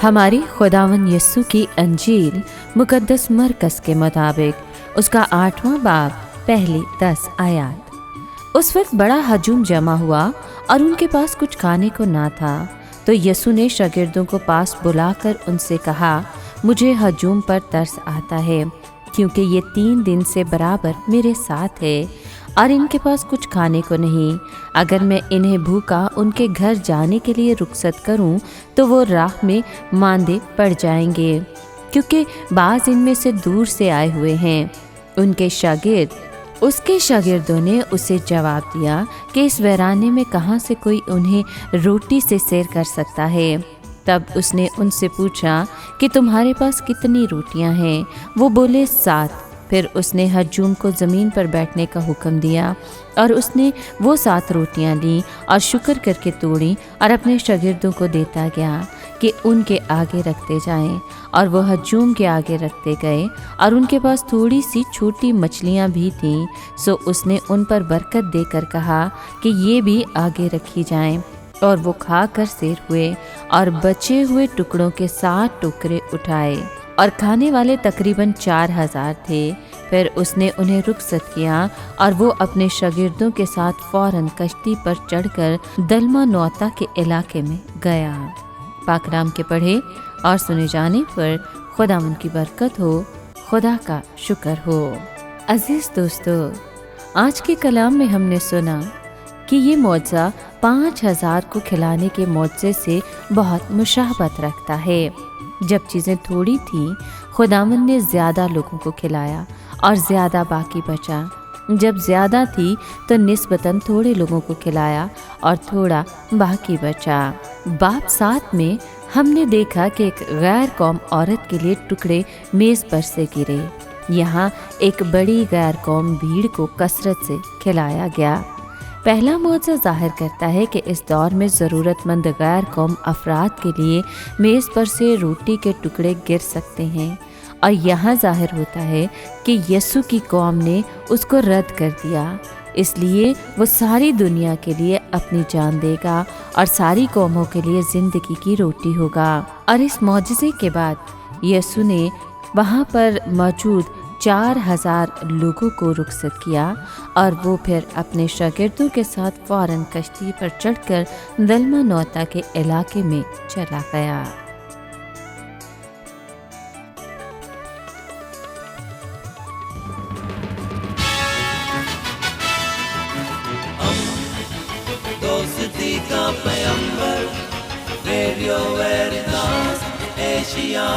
हमारी खुदावन यस्सु की अंजील मुकद्दस मरकस के मुताबिक उसका 8वां बाब पहली 10 आयत। उस वक्त बड़ा हजूम जमा हुआ और उनके पास कुछ खाने को ना था, तो यस्सु ने शागिर्दों को पास बुलाकर उनसे कहा, मुझे हजूम पर तरस आता है, क्योंकि ये 3 दिन से बराबर मेरे साथ है और इनके पास कुछ खाने को नहीं। अगर मैं इन्हें भूखा उनके घर जाने के लिए रुखसत करूं, तो वो राह में मांदे पड़ जाएंगे, क्योंकि बाज़ इनमें से दूर से आए हुए हैं। उसके शागिर्दों ने उसे जवाब दिया कि इस वीराने में कहाँ से कोई उन्हें रोटी से सैर कर सकता है। तब उसने उनसे पूछा कि तुम्हारे पास कितनी रोटियां हैं? वो बोले 7। फिर उसने हजूम को ज़मीन पर बैठने का हुक्म दिया और उसने वो 7 रोटियां ली और शुक्र करके तोड़ी और अपने शागिर्दों को देता गया कि उनके आगे रखते जाएं, और वो हजूम के आगे रखते गए। और उनके पास थोड़ी सी छोटी मछलियां भी थीं, सो उसने उन पर बरकत देकर कहा कि ये भी आगे रखी जाएं। और वो खा कर सैर हुए और बचे हुए टुकड़ों के 7 टुकड़े उठाए, और खाने वाले तकरीबन 4000 थे। फिर उसने उन्हें रुखसत किया और वो अपने शागिर्दों के साथ फौरन कश्ती पर चढ़कर दलमानौता के इलाके में गया। पाकलाम के पढ़े और सुने जाने पर खुदावन की बरकत हो, खुदा का शुक्र हो। अजीज दोस्तों, आज के कलाम में हमने सुना कि ये मौजज़ा 5000 को खिलाने के मौजज़े से बहुत मुशाबहत रखता है। जब चीज़ें थोड़ी थीं, खुदावन ने ज़्यादा लोगों को खिलाया और ज़्यादा बाकी बचा। जब ज़्यादा थी तो निस्बतन थोड़े लोगों को खिलाया और थोड़ा बाकी बचा। बाब 7 में हमने देखा कि एक गैर कौम औरत के लिए टुकड़े मेज़ पर से गिरे। यहाँ एक बड़ी गैर कौम भीड़ को कसरत से खिलाया गया। पहला मौजज़ा ज़ाहिर करता है कि इस दौर में ज़रूरतमंद गैर कौम अफराद के लिए मेज़ पर से रोटी के टुकड़े गिर सकते हैं, और यहाँ ज़ाहिर होता है कि यस्सु की कौम ने उसको रद्द कर दिया। इसलिए वो सारी दुनिया के लिए अपनी जान देगा और सारी कौमों के लिए ज़िंदगी की रोटी होगा। और इस मौजज़े के बाद यस्सु ने वहाँ पर मौजूद 4000 लोगों को रुखसत किया, और वो फिर अपने शागिर्दों के साथ फौरन कश्ती पर चढ़कर दलमानौता के इलाके में चला गया। दोस्ती का पैगंबर, रेडियो वेरितास एशिया।